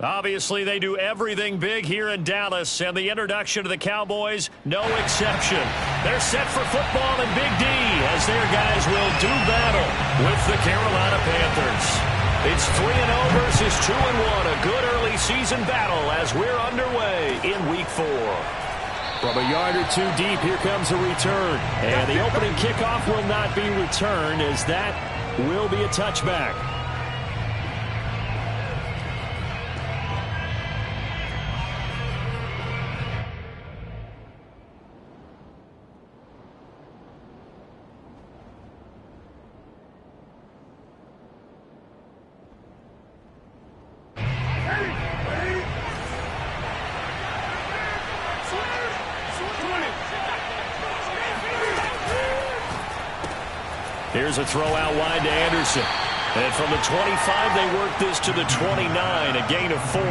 Obviously, they do everything big here in Dallas, and the introduction to the Cowboys, no exception. They're set for football in Big D as their guys will do battle with the Carolina Panthers. It's 3-0 versus 2-1, a good early season battle as we're underway in Week 4. From a yard or two deep, here comes a return. And the opening kickoff will not be returned as that will be a touchback. Here's a throw out wide to Anderson. And from the 25, they work this to the 29, a gain of 4.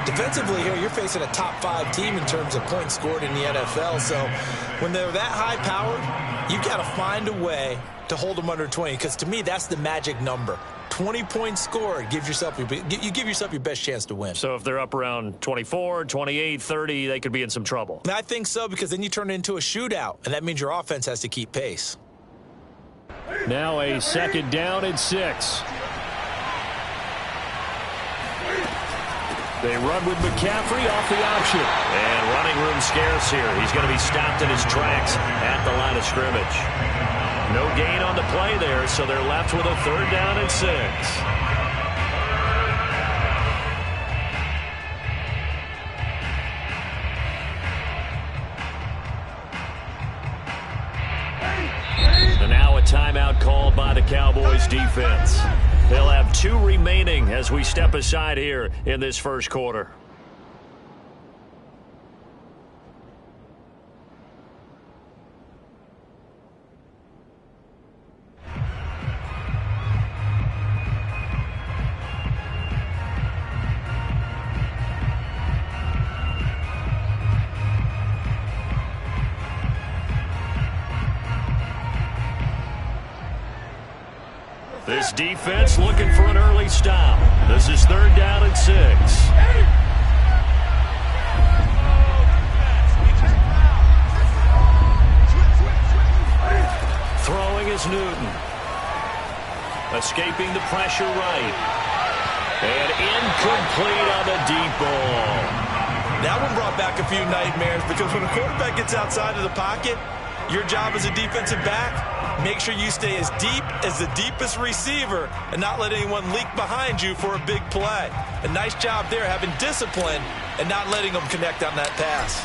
Defensively here, you're facing a top 5 team in terms of points scored in the NFL. So when they're that high-powered, you've got to find a way to hold them under 20. Because to me, that's the magic number. 20 points scored, you give yourself your best chance to win. So if they're up around 24, 28, 30, they could be in some trouble. I think so, because then you turn it into a shootout, and that means your offense has to keep pace. Now a second down and 6. They run with McCaffrey off the option. And running room scarce here. He's going to be stopped in his tracks at the line of scrimmage. No gain on the play there, so they're left with a third down and 6. And now a timeout called by the Cowboys defense. They'll have 2 remaining as we step aside here in this first quarter. This defense looking for an early stop. This is third down and 6. Throwing is Newton. Escaping the pressure right. And incomplete on the deep ball. That one brought back a few nightmares, because when a quarterback gets outside of the pocket, your job as a defensive back, make sure you stay as deep as the deepest receiver and not let anyone leak behind you for a big play. A nice job there, having discipline and not letting them connect on that pass.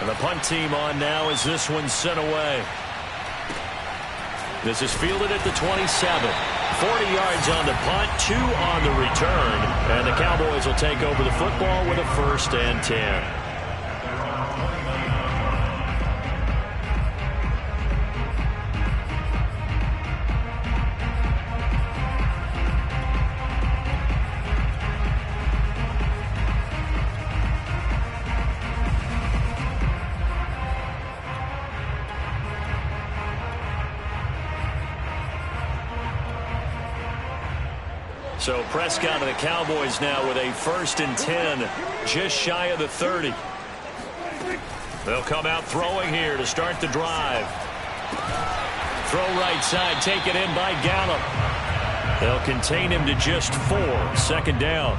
And the punt team on now as this one's sent away. This is fielded at the 27. 40 yards on the punt, 2 on the return. And the Cowboys will take over the football with a 1st and 10. So Prescott and the Cowboys now with a 1st and 10, just shy of the 30. They'll come out throwing here to start the drive. Throw right side, taken in by Gallup. They'll contain him to just 4, 2nd down.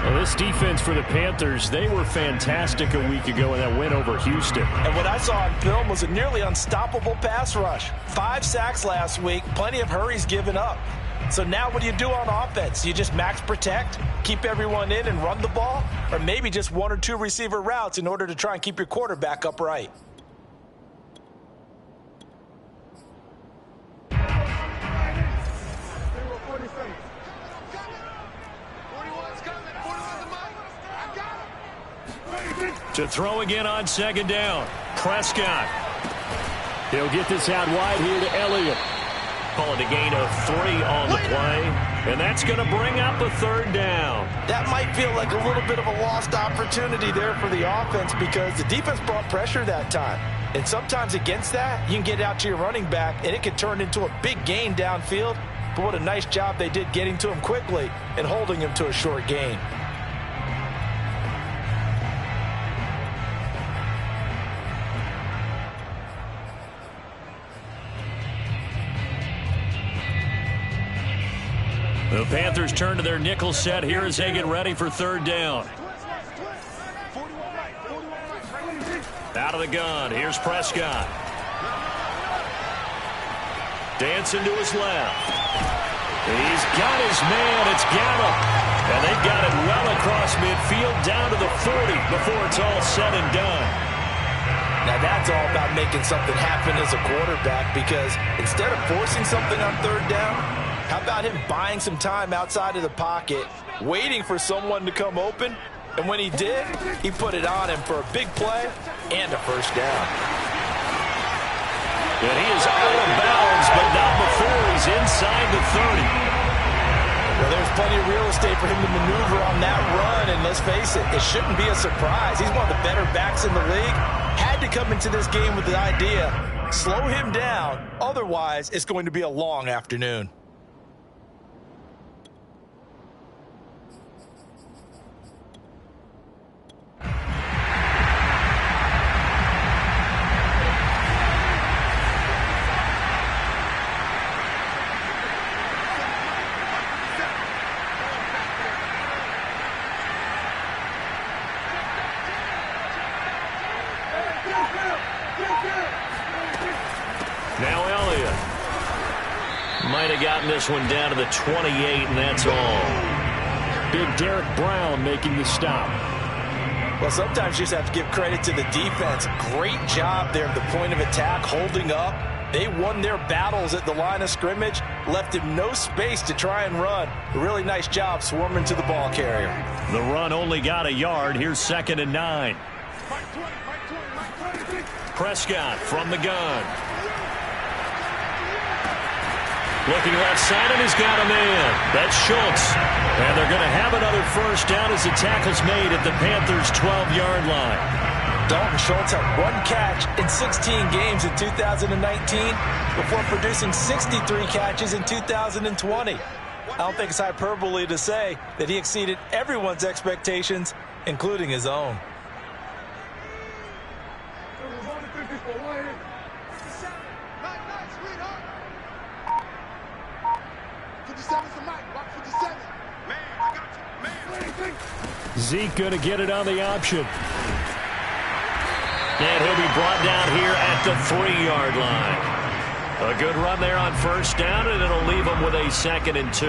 Well, this defense for the Panthers, they were fantastic a week ago in that win over Houston. And what I saw on film was a nearly unstoppable pass rush. 5 sacks last week, plenty of hurries given up. So now what do you do on offense? You just max protect, keep everyone in and run the ball, or maybe just 1 or 2 receiver routes in order to try and keep your quarterback upright. To throw again on 2nd down. Prescott. He'll get this out wide here to Elliott. Call it a gain of 3 on the play. And that's going to bring up a 3rd down. That might feel like a little bit of a lost opportunity there for the offense, because the defense brought pressure that time. And sometimes against that, you can get out to your running back, and it can turn into a big gain downfield but what a nice job they did getting to him quickly and holding him to a short gain. The Panthers turn to their nickel set here as they get ready for third down. Out of the gun, here's Prescott. Dancing to his left. He's got his man, it's Gallup. And they've got it well across midfield down to the 40 before it's all said and done. Now that's all about making something happen as a quarterback, because instead of forcing something on third down, how about him buying some time outside of the pocket, waiting for someone to come open, and when he did, he put it on him for a big play and a first down. And he is out of bounds, but not before he's inside the 30. Well, there's plenty of real estate for him to maneuver on that run, and let's face it, it shouldn't be a surprise. He's one of the better backs in the league. Had to come into this game with the idea, slow him down, otherwise it's going to be a long afternoon. Now Elliott might have gotten this one down to the 28, and that's all. Big Derek Brown making the stop. Well, sometimes you just have to give credit to the defense. Great job there at the point of attack, holding up. They won their battles at the line of scrimmage, left him no space to try and run. A really nice job swarming to the ball carrier. The run only got a yard. Here's 2nd and 9. Prescott from the gun. Looking left side, and he's got a man. That's Schultz. And they're going to have another first down as the tackle's made at the Panthers' 12-yard line. Dalton Schultz had 1 catch in 16 games in 2019 before producing 63 catches in 2020. I don't think it's hyperbole to say that he exceeded everyone's expectations, including his own. Zeke going to get it on the option. And he'll be brought down here at the 3-yard line. A good run there on first down, and it'll leave him with a 2nd and 2.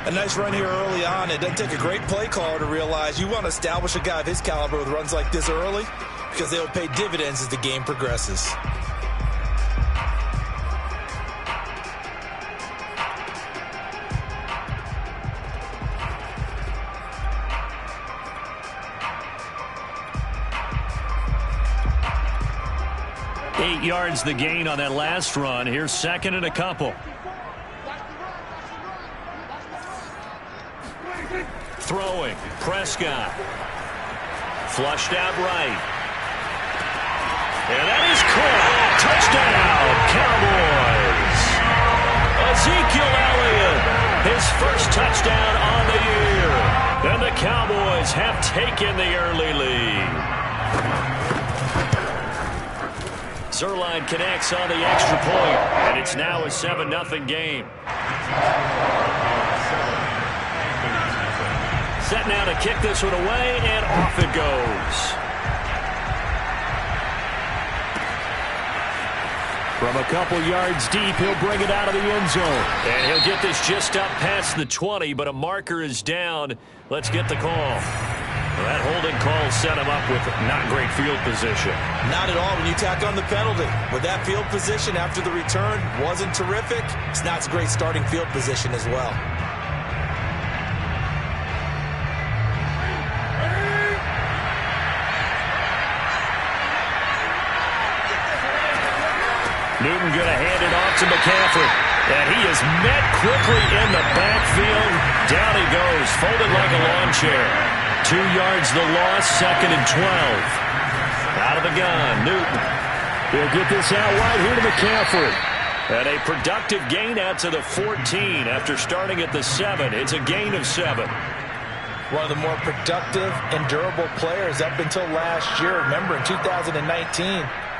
A nice run here early on. It doesn't take a great play caller to realize you want to establish a guy of his caliber with runs like this early, because they will pay dividends as the game progresses. Eight yards the gain on that last run. Here's 2nd and a couple. Throwing. Prescott. Flushed out right. And that is caught. Touchdown, Cowboys. Ezekiel Elliott, his first touchdown on the year. And the Cowboys have taken the early lead. Zerline connects on the extra point, and it's now a 7-0 game. Set now to kick this one away, and off it goes. From a couple yards deep, he'll bring it out of the end zone. And he'll get this just up past the 20, but a marker is down. Let's get the call. That holding call set him up with not great field position. Not at all when you tack on the penalty. With that field position after the return wasn't terrific, it's not a great starting field position as well. Newton going to hand it off to McCaffrey. And he is met quickly in the backfield. Down he goes, folded like a lawn chair. 2 yards the loss, 2nd and 12. Out of the gun, Newton. They'll get this out wide here to McCaffrey. And a productive gain out to the 14 after starting at the 7. It's a gain of 7. One of the more productive and durable players up until last year. Remember, in 2019,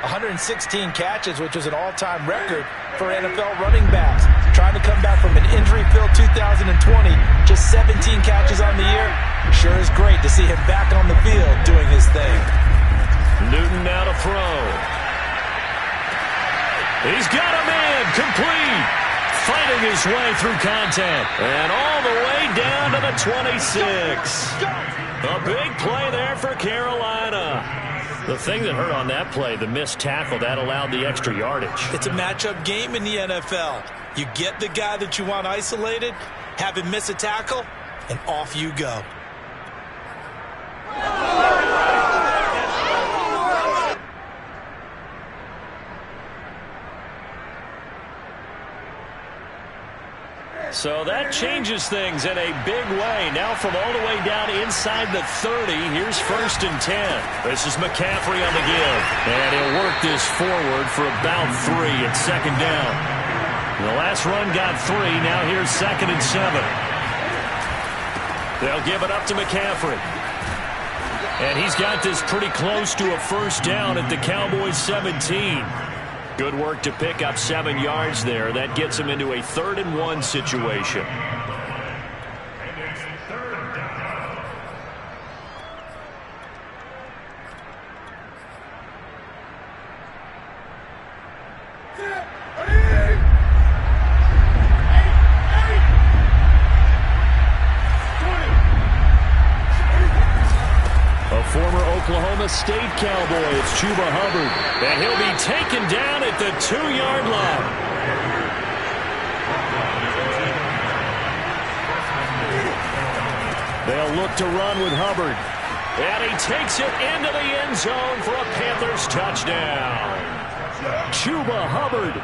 116 catches, which was an all-time record for NFL running backs. Trying to come back from an injury-filled 2020, just 17 catches on the year. Sure is great to see him back on the field doing his thing. Newton now to throw. He's got a man complete. Fighting his way through contact. And all the way down to the 26. A big play there for Carolina. The thing that hurt on that play, the missed tackle, that allowed the extra yardage. It's a matchup game in the NFL. You get the guy that you want isolated, have him miss a tackle, and off you go. So that changes things in a big way. Now from all the way down inside the 30, here's 1st and 10. This is McCaffrey on the give. And he'll work this forward for about 3 at 2nd down. The last run got 3. Now here's 2nd and 7. They'll give it up to McCaffrey. And he's got this pretty close to a 1st down at the Cowboys 17. Good work to pick up 7 yards there. That gets him into a 3rd and 1 situation. Former Oklahoma State Cowboy, it's Chuba Hubbard. And he'll be taken down at the 2-yard line. They'll look to run with Hubbard. And he takes it into the end zone for a Panthers touchdown. Chuba Hubbard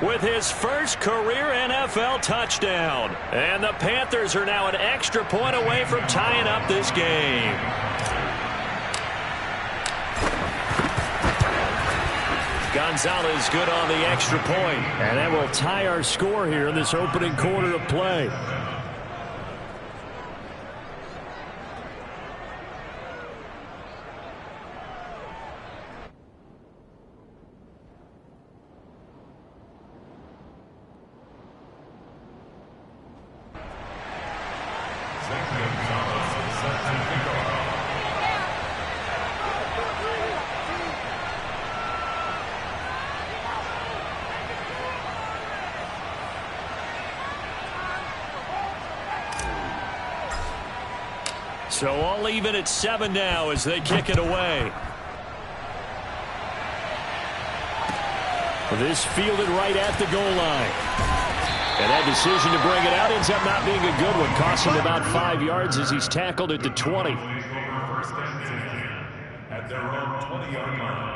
with his first career NFL touchdown. And the Panthers are now an extra point away from tying up this game. Gonzalez good on the extra point. And that will tie our score here in this opening quarter of play. So all even at 7 now as they kick it away. This fielded right at the goal line. And that decision to bring it out ends up not being a good one. Costs him about 5 yards as he's tackled at the 20. At their own 20-yard line.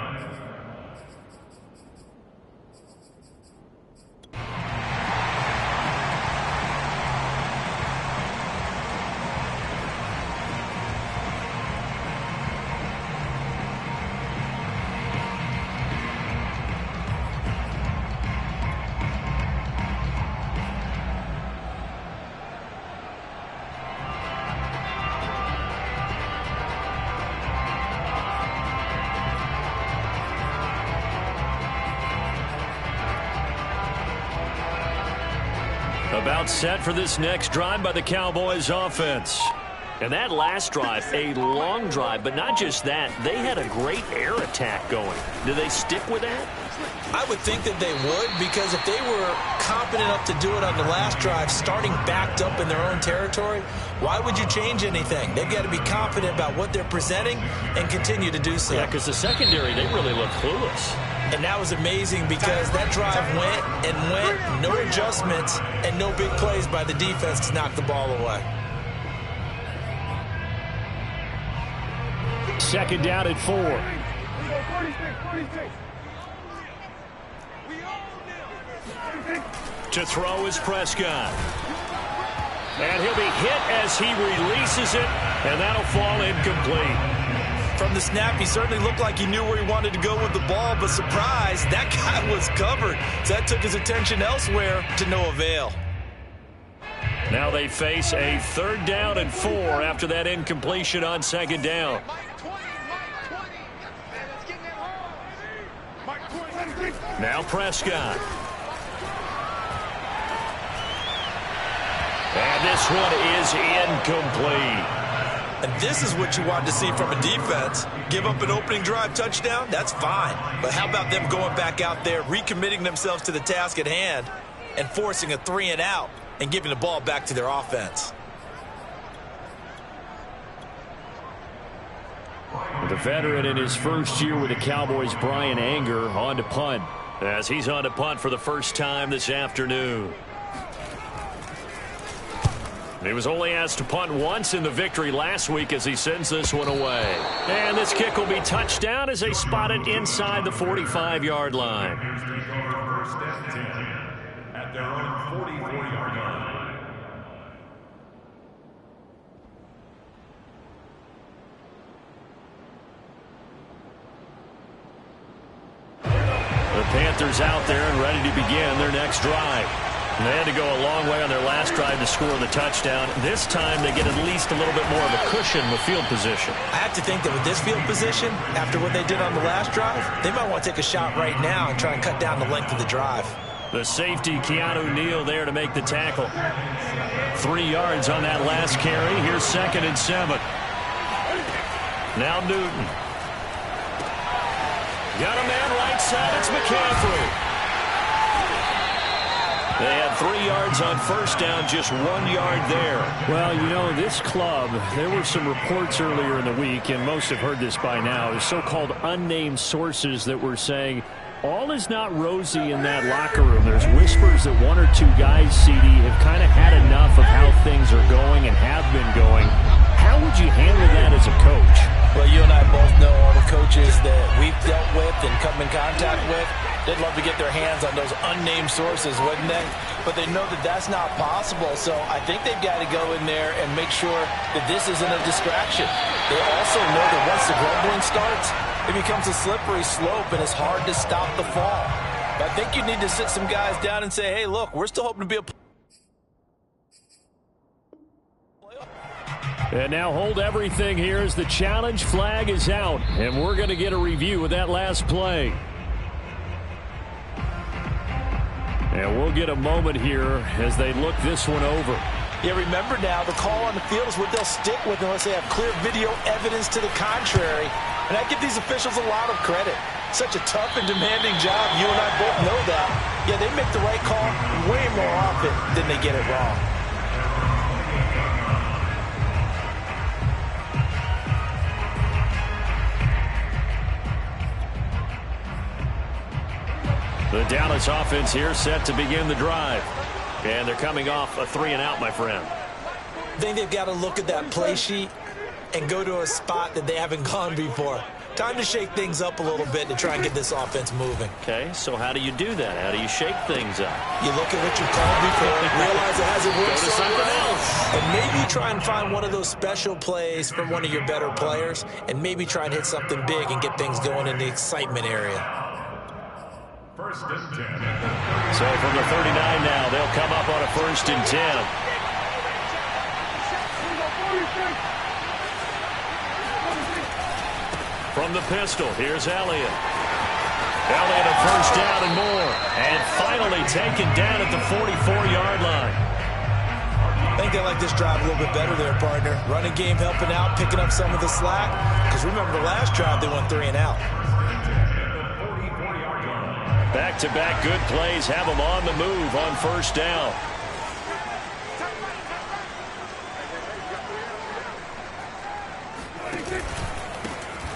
About set for this next drive by the Cowboys offense. And that last drive, a long drive, but not just that. They had a great air attack going. Do they stick with that? I would think that they would, because if they were competent enough to do it on the last drive, starting backed up in their own territory, why would you change anything? They've got to be confident about what they're presenting and continue to do so. Yeah, because the secondary, they really look clueless. And that was amazing because that drive went and went, no adjustments, and no big plays by the defense to knock the ball away. 2nd down at 4. To throw is Prescott. And he'll be hit as he releases it, and that'll fall incomplete. From the snap, he certainly looked like he knew where he wanted to go with the ball, but surprise, that guy was covered. So that took his attention elsewhere to no avail. Now they face a 3rd down and 4 after that incompletion on 2nd down. Now Prescott. And this one is incomplete. And this is what you want to see from a defense. Give up an opening drive touchdown, that's fine. But how about them going back out there, recommitting themselves to the task at hand, and forcing a 3-and-out and giving the ball back to their offense? The veteran in his first year with the Cowboys, Brian Anger, on to punt. As he's on to punt for the first time this afternoon. He was only asked to punt once in the victory last week as he sends this one away. And this kick will be touchdown as they spot it inside the 45-yard line. At their own 44-yard line. The Panthers out there and ready to begin their next drive. And they had to go a long way on their last drive to score the touchdown. This time they get at least a little bit more of a cushion with field position. I have to think that with this field position, after what they did on the last drive, they might want to take a shot right now and try and cut down the length of the drive. The safety, Keanu Neal, there to make the tackle. 3 yards on that last carry. Here's 2nd and 7. Now Newton. Got a man right side. It's McCaffrey. They had 3 yards on first down, just 1 yard there. Well, you know, this club, there were some reports earlier in the week, and most have heard this by now, is so-called unnamed sources that were saying all is not rosy in that locker room. There's whispers that 1 or 2 guys, CD, have kind of had enough of how things are going and have been going. How would you handle that as a coach? Well, you and I both know all the coaches that we've dealt with and come in contact with. They'd love to get their hands on those unnamed sources, wouldn't they? But they know that that's not possible, so I think they've got to go in there and make sure that this isn't a distraction. They also know that once the grumbling starts, it becomes a slippery slope, and it's hard to stop the fall. But I think you need to sit some guys down and say, hey, look, we're still hoping to be a And now hold everything here as the challenge flag is out, and we're going to get a review of that last play. And we'll get a moment here as they look this one over. Yeah, remember now, the call on the field is what they'll stick with unless they have clear video evidence to the contrary. And I give these officials a lot of credit. Such a tough and demanding job. You and I both know that. Yeah, they make the right call way more often than they get it wrong. The Dallas offense here set to begin the drive. And they're coming off a 3-and-out, my friend. I think they've got to look at that play sheet and go to a spot that they haven't gone before. Time to shake things up a little bit to try and get this offense moving. Okay, so how do you do that? How do you shake things up? You look at what you've called before, realize it hasn't worked, Go to something else. And maybe try and find one of those special plays from one of your better players, and maybe try and hit something big and get things going in the excitement area. First and 10. So from the 39 now, they'll come up on a 1st and 10. From the pistol, here's Elliott. Elliott a 1st down and more. And finally taken down at the 44-yard line. I think they like this drive a little bit better there, partner. Running game helping out, picking up some of the slack. Because remember the last drive, they went 3-and-out. Back-to-back good plays have them on the move on 1st down.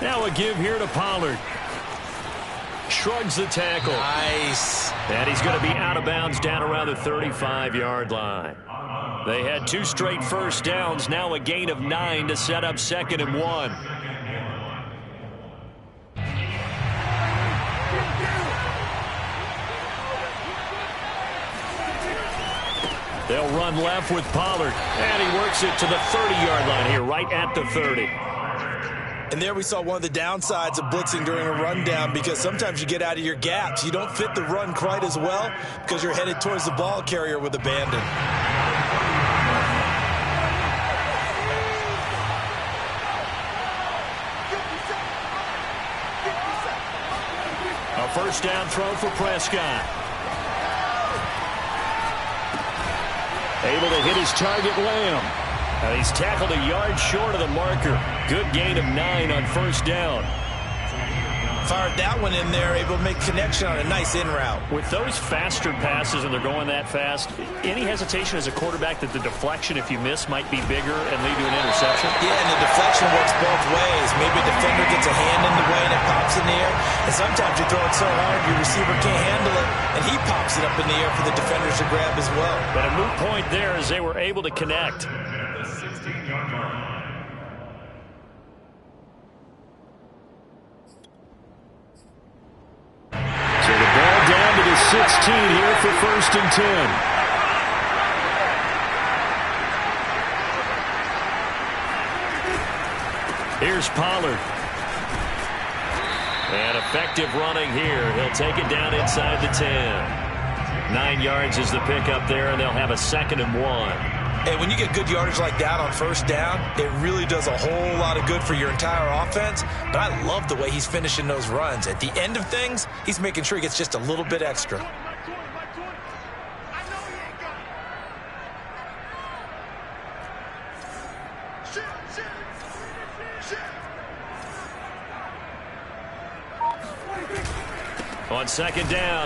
Now a give here to Pollard. Shrugs the tackle. Nice. And he's going to be out of bounds down around the 35-yard line. They had 2 straight 1st downs, now a gain of 9 to set up 2nd and 1. They'll run left with Pollard, and he works it to the 30-yard line here, right at the 30. And there we saw one of the downsides of blitzing during a rundown, because sometimes you get out of your gaps. You don't fit the run quite as well because you're headed towards the ball carrier with abandon. A first down throw for Prescott. Able to hit his target, Lamb. He's tackled a yard short of the marker. Good gain of 9 on first down. Fired that one in there, able to make connection on a nice in route. With those faster passes and they're going that fast, any hesitation as a quarterback that the deflection, if you miss, might be bigger and lead to an interception? Yeah, and the deflection works both ways. Maybe a defender gets a hand in the way and it pops in the air. And sometimes you throw it so hard your receiver can't handle it, and he pops it up in the air for the defenders to grab as well. But a moot point there as they were able to connect. The 16-yard line. So the ball down to the 16 here for first and 10. Here's Pollard. And effective running here. He'll take it down inside the 10. 9 yards is the pickup there, and they'll have a 2nd and 1. And when you get good yardage like that on first down, it really does a whole lot of good for your entire offense. But I love the way he's finishing those runs. At the end of things, he's making sure he gets just a little bit extra. On second down.